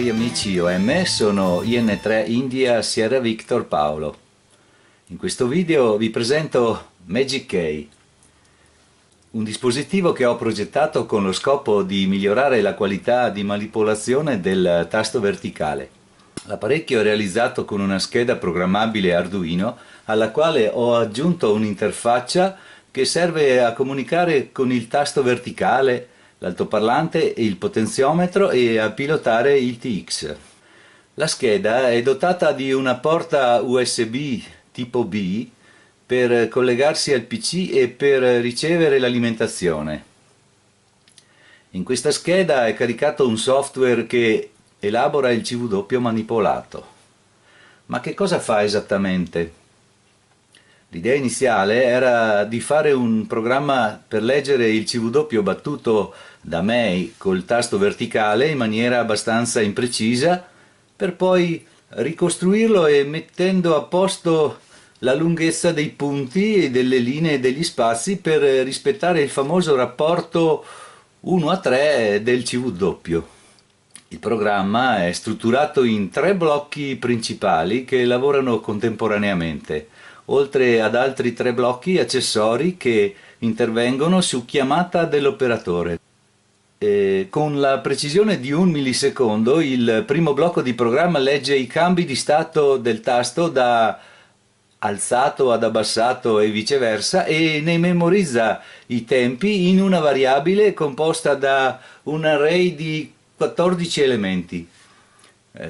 cari amici OM, sono IN3 India Sierra Victor Paolo. In questo video vi presento Magic Key, un dispositivo che ho progettato con lo scopo di migliorare la qualità di manipolazione del tasto verticale. L'apparecchio è realizzato con una scheda programmabile Arduino alla quale ho aggiunto un'interfaccia che serve a comunicare con il tasto verticale, l'altoparlante, il potenziometro e a pilotare il TX. La scheda è dotata di una porta USB tipo B per collegarsi al PC e per ricevere l'alimentazione. In questa scheda è caricato un software che elabora il CW manipolato. Ma che cosa fa esattamente? L'idea iniziale era di fare un programma per leggere il CW battuto da me col tasto verticale in maniera abbastanza imprecisa, per poi ricostruirlo e mettendo a posto la lunghezza dei punti e delle linee e degli spazi per rispettare il famoso rapporto 1:3 del CW. Il programma è strutturato in 3 blocchi principali che lavorano contemporaneamente, oltre ad altri 3 blocchi accessori che intervengono su chiamata dell'operatore. Con la precisione di 1 millisecondo il primo blocco di programma legge i cambi di stato del tasto da alzato ad abbassato e viceversa e ne memorizza i tempi in una variabile composta da un array di 14 elementi.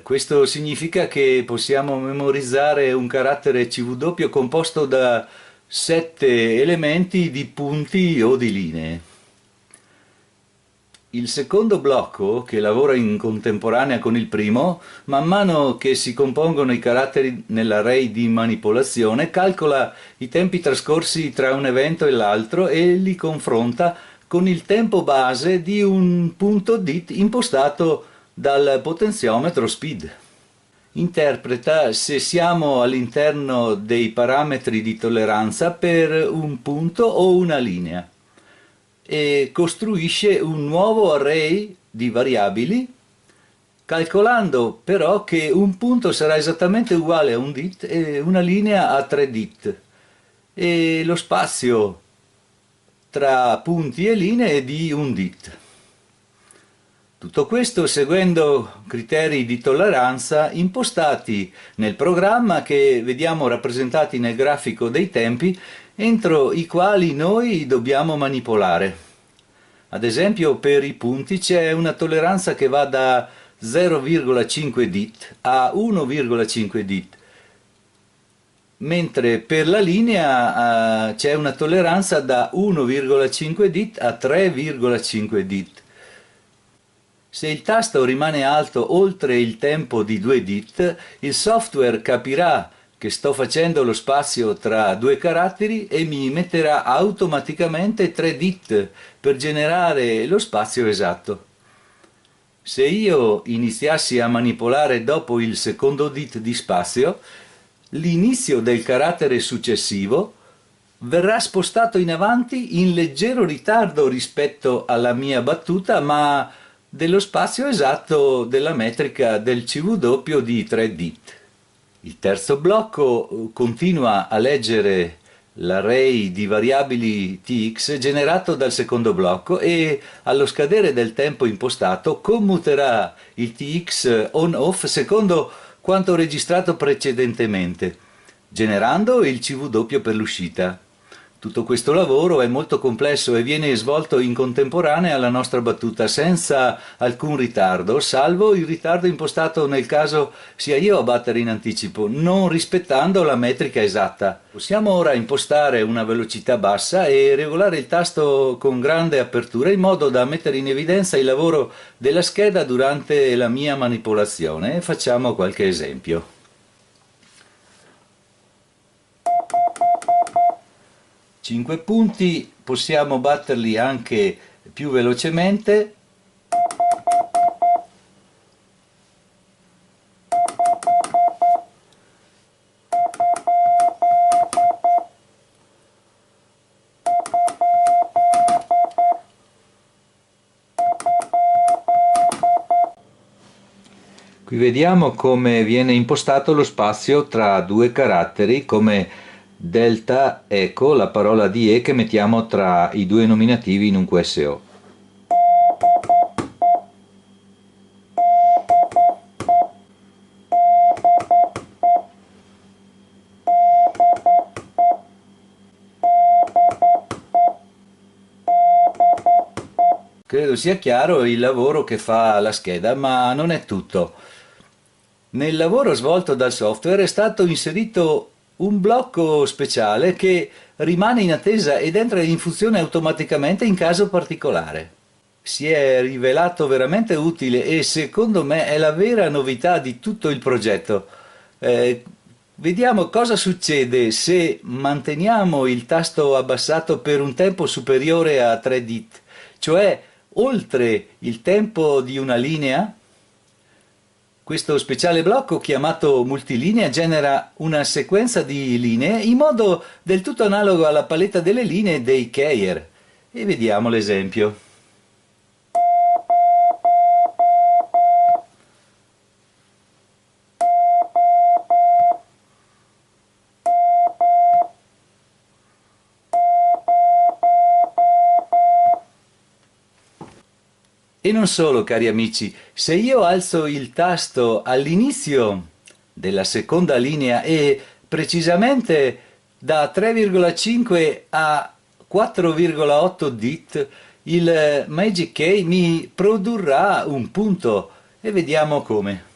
Questo significa che possiamo memorizzare un carattere CW composto da 7 elementi di punti o di linee. Il secondo blocco, che lavora in contemporanea con il primo, man mano che si compongono i caratteri nell'array di manipolazione, calcola i tempi trascorsi tra un evento e l'altro e li confronta con il tempo base di un punto DIT impostato dal potenziometro speed. Interpreta se siamo all'interno dei parametri di tolleranza per un punto o una linea e costruisce un nuovo array di variabili, calcolando però che un punto sarà esattamente uguale a un dit e una linea a 3 dit e lo spazio tra punti e linee è di un dit. Tutto questo seguendo criteri di tolleranza impostati nel programma che vediamo rappresentati nel grafico dei tempi entro i quali noi dobbiamo manipolare. Ad esempio per i punti c'è una tolleranza che va da 0,5 dit a 1,5 dit, mentre per la linea c'è una tolleranza da 1,5 dit a 3,5 dit. Se il tasto rimane alto oltre il tempo di 2 dit, il software capirà che sto facendo lo spazio tra 2 caratteri e mi metterà automaticamente 3 dit per generare lo spazio esatto. Se io iniziassi a manipolare dopo il secondo dit di spazio, l'inizio del carattere successivo verrà spostato in avanti in leggero ritardo rispetto alla mia battuta, ma dello spazio esatto della metrica del CW di 3 dit. Il terzo blocco continua a leggere l'array di variabili tx generato dal secondo blocco e allo scadere del tempo impostato commuterà il tx on-off secondo quanto registrato precedentemente, generando il CW per l'uscita. Tutto questo lavoro è molto complesso e viene svolto in contemporanea alla nostra battuta senza alcun ritardo, salvo il ritardo impostato nel caso sia io a battere in anticipo, non rispettando la metrica esatta. Possiamo ora impostare una velocità bassa e regolare il tasto con grande apertura in modo da mettere in evidenza il lavoro della scheda durante la mia manipolazione. Facciamo qualche esempio. 5 punti, possiamo batterli anche più velocemente. Qui vediamo come viene impostato lo spazio tra due caratteri, come delta eco, la parola die che mettiamo tra i due nominativi in un QSO. Credo sia chiaro il lavoro che fa la scheda, ma non è tutto. Nel lavoro svolto dal software è stato inserito un blocco speciale che rimane in attesa ed entra in funzione automaticamente in caso particolare. Si è rivelato veramente utile e secondo me è la vera novità di tutto il progetto. Vediamo cosa succede se manteniamo il tasto abbassato per un tempo superiore a 3 dit, cioè oltre il tempo di una linea. Questo speciale blocco chiamato multilinea genera una sequenza di linee in modo del tutto analogo alla paletta delle linee dei keyer. E vediamo l'esempio. E non solo, cari amici, se io alzo il tasto all'inizio della seconda linea e precisamente da 3,5 a 4,8 dit, il Magic Key mi produrrà un punto e vediamo come.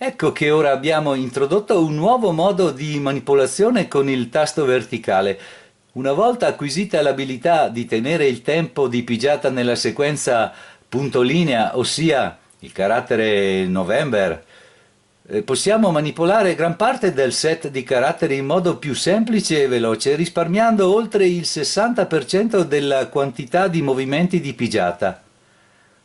Ecco che ora abbiamo introdotto un nuovo modo di manipolazione con il tasto verticale. Una volta acquisita l'abilità di tenere il tempo di pigiata nella sequenza punto linea, ossia il carattere November, possiamo manipolare gran parte del set di caratteri in modo più semplice e veloce, risparmiando oltre il 60% della quantità di movimenti di pigiata.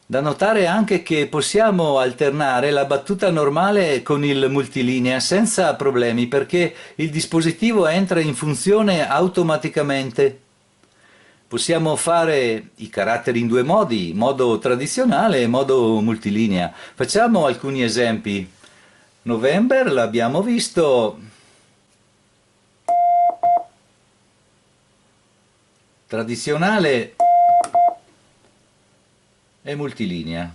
Da notare anche che possiamo alternare la battuta normale con il multilinea senza problemi perché il dispositivo entra in funzione automaticamente. Possiamo fare i caratteri in due modi, modo tradizionale e modo multilinea. Facciamo alcuni esempi. November l'abbiamo visto, tradizionale e multilinea.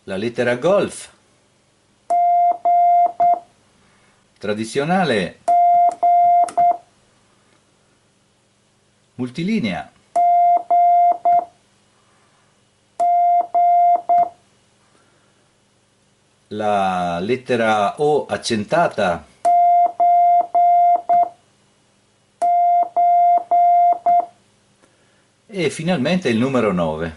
La lettera Golf, tradizionale, multilinea. La lettera O accentata, e finalmente il numero 9.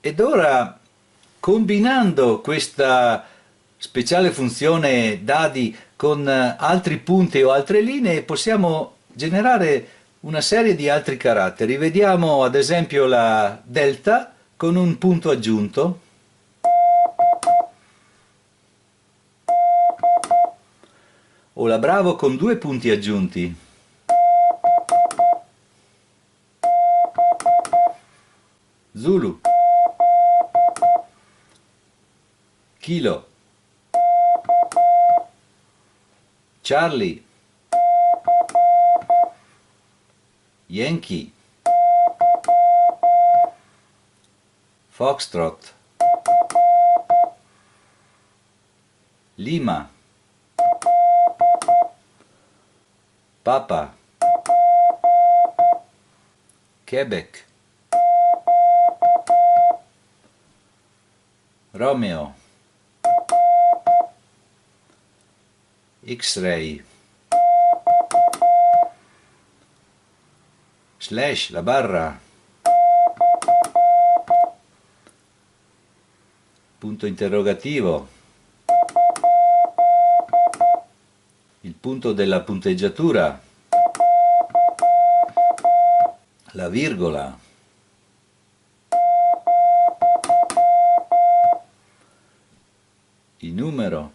Ed ora, combinando questa speciale funzione dadi con altri punti o altre linee, possiamo generare una serie di altri caratteri. Vediamo ad esempio la delta con un punto aggiunto, o la bravo con due punti aggiunti. Zulu, Kilo, Charlie, Yankee, Foxtrot, Lima, Papa, Quebec, Romeo, X-Ray, slash, la barra, punto interrogativo, il punto della punteggiatura, la virgola, il numero,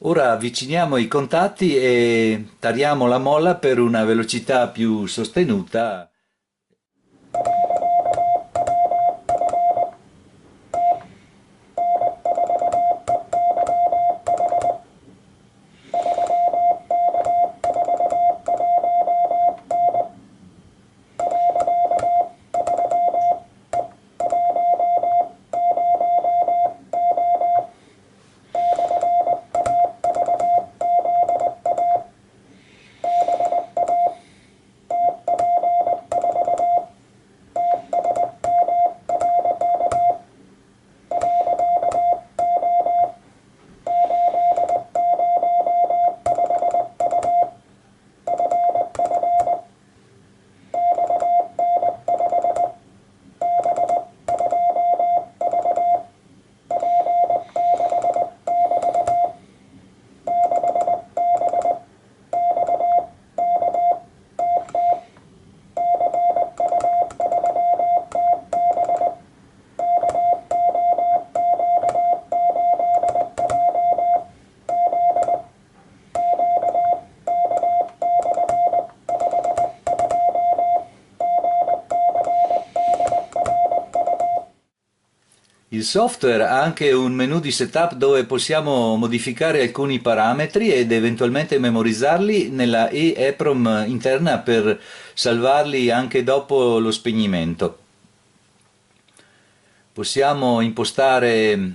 ora avviciniamo i contatti e tariamo la molla per una velocità più sostenuta. Il software ha anche un menu di setup dove possiamo modificare alcuni parametri ed eventualmente memorizzarli nella EEPROM interna per salvarli anche dopo lo spegnimento. Possiamo impostare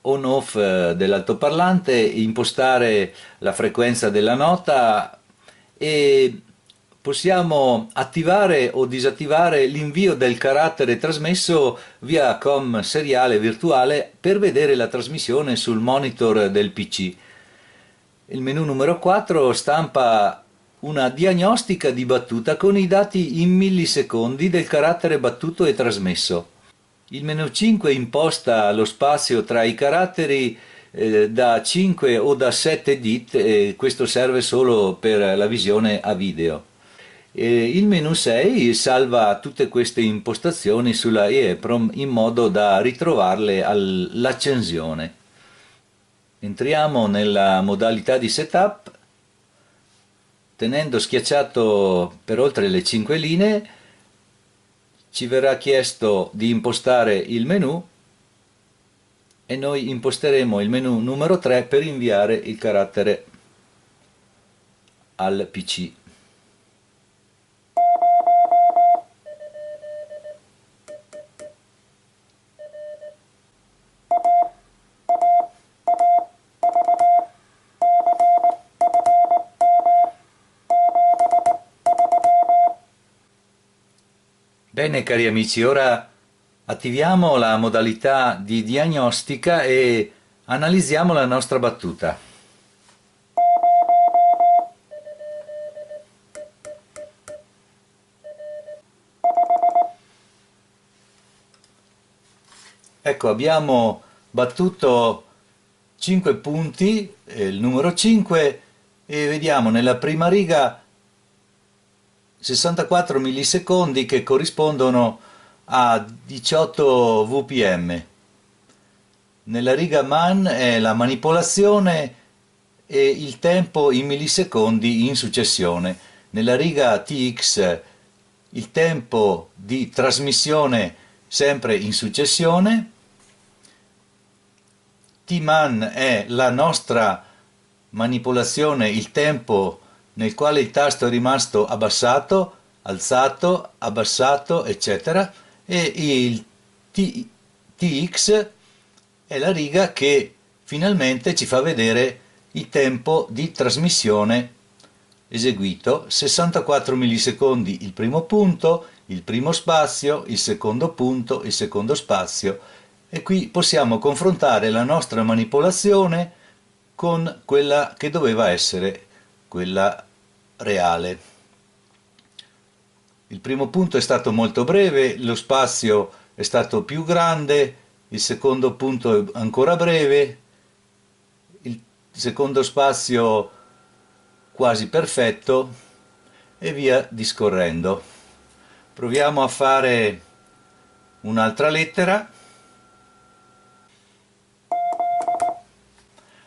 on-off dell'altoparlante, impostare la frequenza della nota e possiamo attivare o disattivare l'invio del carattere trasmesso via COM seriale virtuale per vedere la trasmissione sul monitor del PC. Il menu numero 4 stampa una diagnostica di battuta con i dati in millisecondi del carattere battuto e trasmesso. Il menu 5 imposta lo spazio tra i caratteri da 5 o da 7 dit, e questo serve solo per la visione a video. Il menu 6 salva tutte queste impostazioni sulla EEPROM in modo da ritrovarle all'accensione. Entriamo nella modalità di setup, tenendo schiacciato per oltre le 5 linee ci verrà chiesto di impostare il menu e noi imposteremo il menu numero 3 per inviare il carattere al PC. Bene cari amici, ora attiviamo la modalità di diagnostica e analizziamo la nostra battuta. Ecco, abbiamo battuto 5 punti, il numero 5, e vediamo nella prima riga 64 millisecondi che corrispondono a 18 VPM. Nella riga MAN è la manipolazione e il tempo in millisecondi in successione. Nella riga TX il tempo di trasmissione sempre in successione. Tman è la nostra manipolazione, il tempo nel quale il tasto è rimasto abbassato, alzato, abbassato, eccetera, e il TX è la riga che finalmente ci fa vedere il tempo di trasmissione eseguito, 64 millisecondi il primo punto, il primo spazio, il secondo punto, il secondo spazio, e qui possiamo confrontare la nostra manipolazione con quella che doveva essere quella reale. Il primo punto è stato molto breve, lo spazio è stato più grande, il secondo punto è ancora breve, il secondo spazio quasi perfetto e via discorrendo. Proviamo a fare un'altra lettera.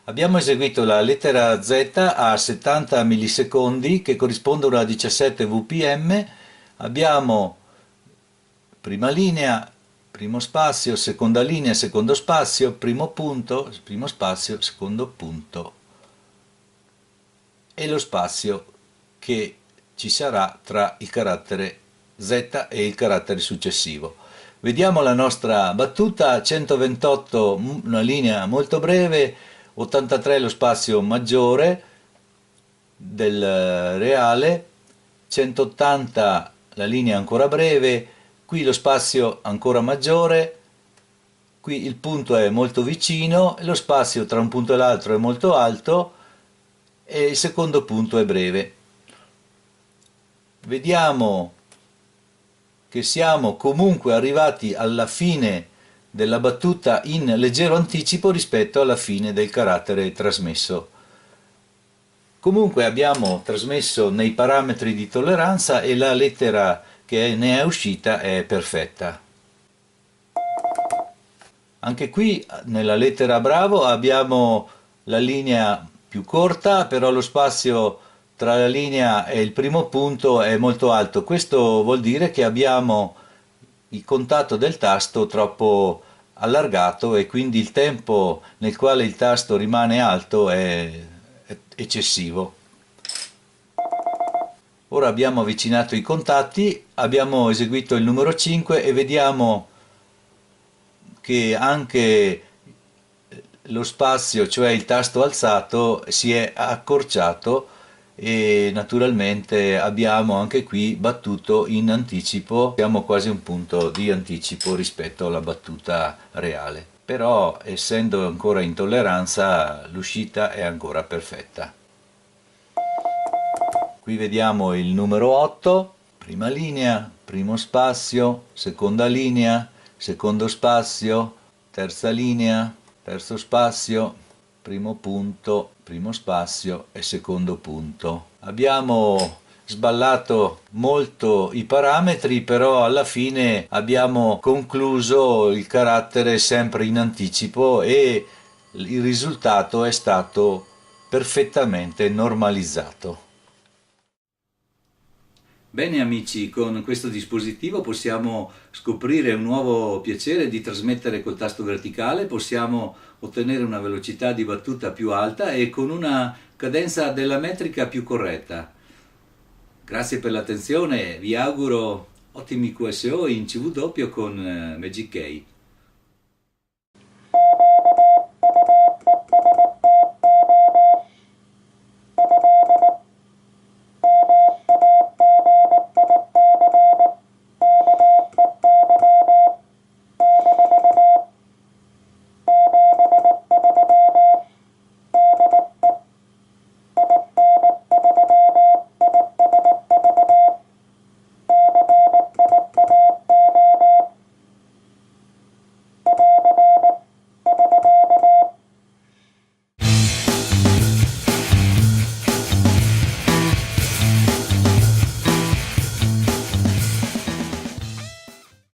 Abbiamo eseguito la lettera Z a 70 millisecondi che corrispondono a 17 VPM. Abbiamo prima linea, primo spazio, seconda linea, secondo spazio, primo punto, primo spazio, secondo punto e lo spazio che ci sarà tra il carattere Z e il carattere successivo. Vediamo la nostra battuta: 128 una linea molto breve, 83 lo spazio maggiore del reale, 180 la linea ancora breve, qui lo spazio ancora maggiore, qui il punto è molto vicino, lo spazio tra un punto e l'altro è molto alto e il secondo punto è breve. Vediamo che siamo comunque arrivati alla fine della battuta in leggero anticipo rispetto alla fine del carattere trasmesso. Comunque abbiamo trasmesso nei parametri di tolleranza e la lettera che ne è uscita è perfetta. Anche qui nella lettera Bravo abbiamo la linea più corta, però lo spazio tra la linea e il primo punto è molto alto. Questo vuol dire che abbiamo il contatto del tasto troppo allargato e quindi il tempo nel quale il tasto rimane alto è eccessivo. Ora abbiamo avvicinato i contatti, abbiamo eseguito il numero 5 e vediamo che anche lo spazio, cioè il tasto alzato, si è accorciato e naturalmente abbiamo anche qui battuto in anticipo, siamo quasi un punto di anticipo rispetto alla battuta reale, però essendo ancora in tolleranza l'uscita è ancora perfetta. Qui vediamo il numero 8, prima linea, primo spazio, seconda linea, secondo spazio, terza linea, terzo spazio, primo punto, primo spazio e secondo punto. Abbiamo sballato molto i parametri, però alla fine abbiamo concluso il carattere sempre in anticipo e il risultato è stato perfettamente normalizzato. Bene amici, con questo dispositivo possiamo scoprire un nuovo piacere di trasmettere col tasto verticale, possiamo ottenere una velocità di battuta più alta e con una cadenza della metrica più corretta. Grazie per l'attenzione, vi auguro ottimi QSO in CV con Magic Key.